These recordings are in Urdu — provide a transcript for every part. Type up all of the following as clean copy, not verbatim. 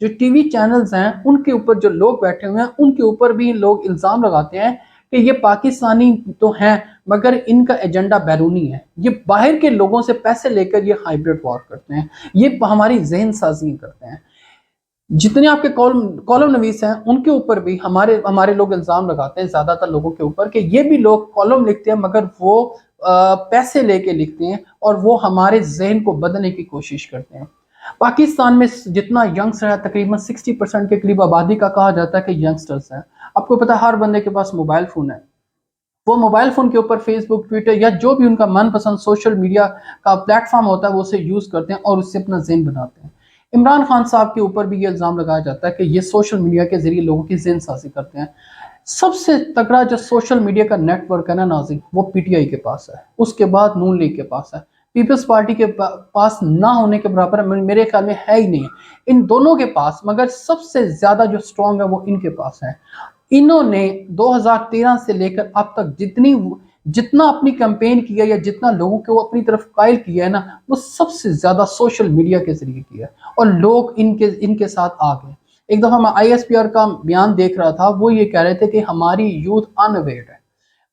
جو ٹی وی چینلز ہیں ان کے اوپر جو لوگ بیٹھے ہوئے ہیں ان کے اوپر بھی لوگ الزام لگاتے ہیں کہ یہ پاکستانی تو ہیں مگر ان کا ایجنڈا بیرونی ہے، یہ باہر کے لوگوں سے پیسے لے کر یہ ہائبرڈ وار کرتے ہیں، یہ ہماری ذہن سازی کرتے ہیں۔ جتنے آپ کے کالم نویس ہیں ان کے اوپر بھی ہمارے لوگ الزام لگاتے ہیں زیادہ تر لوگوں کے اوپر کہ یہ بھی لوگ کالم لکھتے ہیں مگر وہ پیسے لے کے لکھتے ہیں اور وہ ہمارے ذہن کو بدلنے کی کوشش کرتے ہیں۔ پاکستان میں جتنا ینگسٹر ہے تقریباً 60% کے قریب آبادی کا کہا جاتا ہے کہ ینگسٹرز ہیں۔ آپ کو پتہ ہے ہر بندے کے پاس موبائل فون ہے، وہ موبائل فون کے اوپر فیس بک، ٹویٹر یا جو بھی ان کا من پسند سوشل میڈیا کا پلیٹ فارم ہوتا ہے وہ اسے یوز کرتے ہیں اور اس سے اپنا ذہن بناتے ہیں۔ عمران خان صاحب کے اوپر بھی یہ الزام لگایا جاتا ہے کہ یہ سوشل میڈیا کے ذریعے لوگوں کی ذہن سازی کرتے ہیں۔ سب سے تگڑا جو سوشل میڈیا کا نیٹ ورک ہے نا ناظرین، وہ پی ٹی آئی کے پاس ہے، اس کے بعد نون لیگ کے پاس ہے، پیپلز پارٹی کے پاس نہ ہونے کے برابر میرے خیال میں ہے ہی نہیں ہے ان دونوں کے پاس، مگر سب سے زیادہ جو سٹرونگ ہے وہ ان کے پاس ہے۔ انہوں نے 2013 سے لے کر اب تک جتنا اپنی کیمپین کیا یا جتنا لوگوں کو اپنی طرف قائل کیا ہے نا، وہ سب سے زیادہ سوشل میڈیا کے ذریعے کیا ہے اور لوگ ان کے ساتھ آ گئے۔ ایک دفعہ میں آئی ایس پی آر کا بیان دیکھ رہا تھا، وہ یہ کہہ رہے تھے کہ ہماری یوتھ ان اویئرڈ ہے،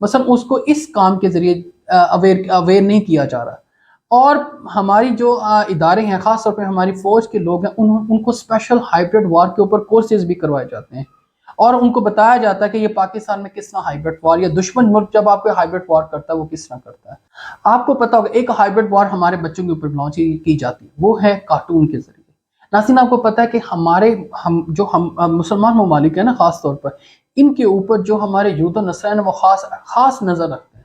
مثلا اس کو اس کام کے ذریعے اویئر نہیں کیا جا رہا، اور ہماری جو ادارے ہیں خاص طور پہ ہماری فوج کے لوگ ہیں ان کو اسپیشل ہائبرڈ وار کے اوپر کورسز بھی کروائے جاتے ہیں اور ان کو بتایا جاتا ہے کہ یہ پاکستان میں کس طرح ہائبرڈ وار یا دشمن ملک جب آپ کو ہائبرڈ وار کرتا ہے وہ کس طرح کرتا ہے۔ آپ کو پتا ہوگا ایک ہائبرڈ وار ہمارے بچوں کے اوپر لانچ کی جاتی ہے، وہ ہے کارٹون کے ذریعے۔ ناصرین آپ کو پتا ہے کہ ہم مسلمان ممالک ہیں نا خاص طور پر ان کے اوپر جو ہمارے یوتھ و نسلین وہ خاص نظر رکھتے ہیں۔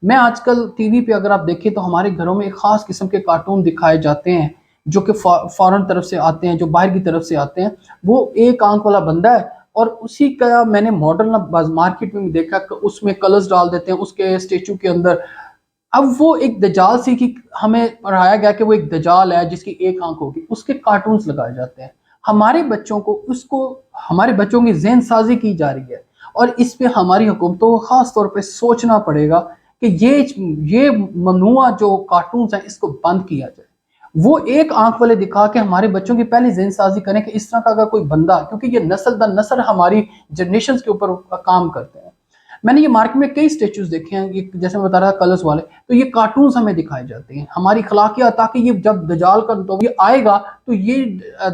میں آج کل ٹی وی پہ اگر آپ دیکھیں تو ہمارے گھروں میں ایک خاص قسم کے کارٹون دکھائے جاتے ہیں جو کہ فارن طرف سے آتے ہیں، جو باہر کی طرف سے آتے ہیں۔ وہ ایک آنکھ والا بندہ ہے اور اسی کا میں نے ماڈل مارکیٹ میں دیکھا کہ اس میں کلرز ڈال دیتے ہیں اس کے اسٹیچو کے اندر۔ اب وہ ایک دجال سی کی ہمیں پڑھایا گیا کہ وہ ایک دجال ہے جس کی ایک آنکھ ہوگی، اس کے کارٹونز لگائے جاتے ہیں۔ ہمارے بچوں کی ذہن سازی کی جا رہی ہے اور اس پہ ہماری حکومتوں کو خاص طور پہ سوچنا پڑے گا کہ یہ ممنوع جو کارٹونز ہیں اس کو بند کیا جائے۔ وہ ایک آنکھ والے دکھا کے ہمارے بچوں کی پہلی ذہن سازی کریں کہ اس طرح کا اگر کوئی بندہ، کیونکہ یہ نسل در نسل ہماری جنریشنز کے اوپر کام کرتے ہیں۔ میں نے یہ مارکیٹ میں کئی اسٹیچوز دیکھے ہیں، جیسے میں بتا رہا تھا کلرز والے، تو یہ کارٹونز ہمیں دکھائے جاتے ہیں ہماری خلاقیات، تاکہ یہ جب دجال کا تو یہ آئے گا تو یہ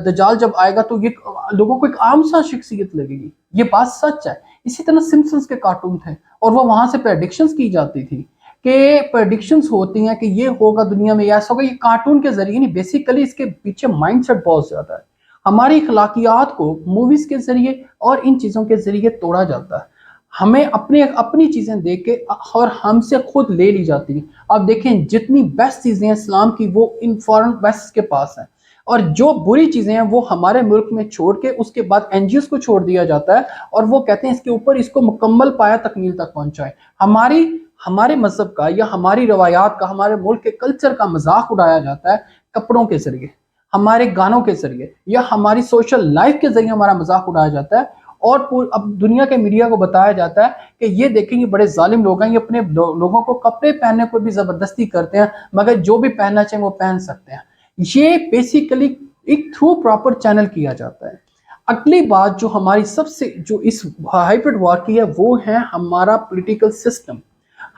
دجال جب آئے گا تو یہ لوگوں کو ایک عام سا شخصیت لگے گی۔ یہ بات سچ ہے۔ اسی طرح سمپسنز کے کارٹون تھے اور وہ وہاں سے پریڈکشنز کی جاتی تھی کہ پریڈکشنز ہوتی ہیں کہ یہ ہوگا دنیا میں، ایسا ہوگا۔ یہ کارٹون کے ذریعے نہیں، بیسیکلی اس کے پیچھے مائنڈ سیٹ بہت زیادہ ہے۔ ہماری اخلاقیات کو موویز کے ذریعے اور ان چیزوں کے ذریعے توڑا جاتا ہے۔ ہمیں اپنی چیزیں دیکھ کے اور ہم سے خود لے لی جاتی ہیں۔ آپ دیکھیں جتنی بیسٹ چیزیں ہیں اسلام کی وہ ان فارن ویسٹ کے پاس ہیں، اور جو بری چیزیں ہیں وہ ہمارے ملک میں چھوڑ کے اس کے بعد این جی اوز کو چھوڑ دیا جاتا ہے اور وہ کہتے ہیں اس کے اوپر اس کو مکمل پایا تکمیل تک پہنچائیں۔ ہمارے مذہب کا یا ہماری روایات کا، ہمارے ملک کے کلچر کا مذاق اڑایا جاتا ہے کپڑوں کے ذریعے، ہمارے گانوں کے ذریعے یا ہماری سوشل لائف کے ذریعے ہمارا مذاق اڑایا جاتا ہے، اور اب دنیا کے میڈیا کو بتایا جاتا ہے کہ یہ دیکھیں یہ بڑے ظالم لوگ ہیں، یہ اپنے لوگوں کو کپڑے پہننے کو بھی زبردستی کرتے ہیں مگر جو بھی پہننا چاہیں وہ پہن سکتے ہیں۔ یہ بیسیکلی ایک تھرو پراپر چینل کیا جاتا ہے۔ اگلی بات جو ہماری سب سے جو اس ہائبرڈ وار کی ہے وہ ہے ہمارا پولیٹیکل سسٹم۔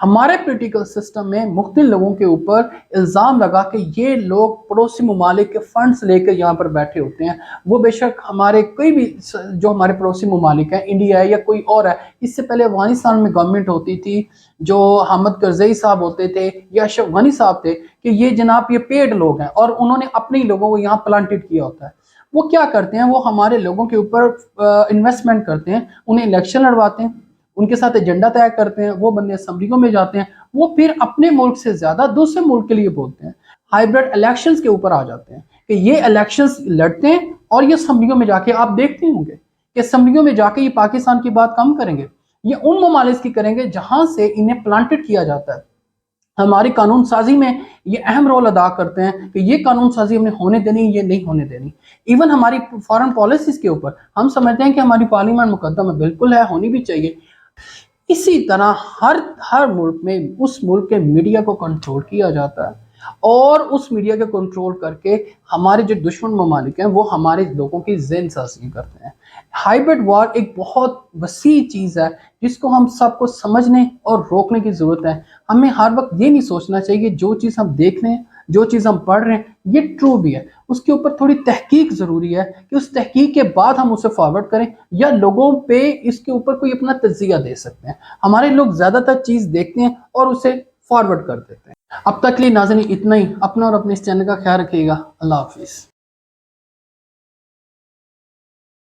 ہمارے پولیٹیکل سسٹم میں مختلف لوگوں کے اوپر الزام لگا کہ یہ لوگ پڑوسی ممالک کے فنڈز لے کر یہاں پر بیٹھے ہوتے ہیں۔ وہ بے شک ہمارے کوئی بھی جو ہمارے پڑوسی ممالک ہیں، انڈیا ہے یا کوئی اور ہے، اس سے پہلے افغانستان میں گورنمنٹ ہوتی تھی جو حامد کرزئی صاحب ہوتے تھے یا اشرف غنی صاحب تھے کہ یہ جناب یہ پیڈ لوگ ہیں اور انہوں نے اپنے لوگوں کو یہاں پلانٹڈ کیا ہوتا ہے۔ وہ کیا کرتے ہیں، وہ ہمارے لوگوں کے اوپر انویسٹمنٹ کرتے ہیں، انہیں الیکشن لڑواتے ہیں، ان کے ساتھ ایجنڈا طے کرتے ہیں، وہ بندے اسمبلیوں میں جاتے ہیں، وہ پھر اپنے ملک سے زیادہ دوسرے ملک کے لیے بولتے ہیں۔ ہائبرڈ الیکشنز کے اوپر آ جاتے ہیں کہ یہ الیکشنز لڑتے ہیں اور یہ اسمبلیوں میں جا کے آپ دیکھتے ہوں گے کہ اسمبلیوں میں جا کے یہ پاکستان کی بات کم کریں گے، یہ ان ممالک کی کریں گے جہاں سے انہیں پلانٹڈ کیا جاتا ہے۔ ہماری قانون سازی میں یہ اہم رول ادا کرتے ہیں کہ یہ قانون سازی ہم نے ہونے دینی، یہ نہیں ہونے دینی۔ ایون ہماری فارن پالیسیز کے اوپر ہم سمجھتے ہیں کہ ہماری پارلیمنٹ مقدم ہے، بالکل ہے، ہونی بھی چاہیے۔ اسی طرح ہر ملک میں اس ملک کے میڈیا کو کنٹرول کیا جاتا ہے۔ اور اس میڈیا کے کنٹرول کر کے ہمارے جو دشمن ممالک ہیں وہ ہمارے لوگوں کی ذہن سازی کرتے ہیں۔ ہائبرڈ وار ایک بہت وسیع چیز ہے جس کو ہم سب کو سمجھنے اور روکنے کی ضرورت ہے۔ ہمیں ہر وقت یہ نہیں سوچنا چاہیے کہ جو چیز ہم دیکھ رہے ہیں، جو چیز ہم پڑھ رہے ہیں یہ ٹرو بھی ہے، اس کے اوپر تھوڑی تحقیق ضروری ہے کہ اس تحقیق کے بعد ہم اسے فارورڈ کریں یا لوگوں پہ اس کے اوپر کوئی اپنا تجزیہ دے سکتے ہیں۔ ہمارے لوگ زیادہ تر چیز دیکھتے ہیں اور اسے فارورڈ کر دیتے ہیں۔ اب تک کے لیے ناظرین اتنا ہی، اپنا اور اپنے اس چینل کا خیال رکھیے گا۔ اللہ حافظ۔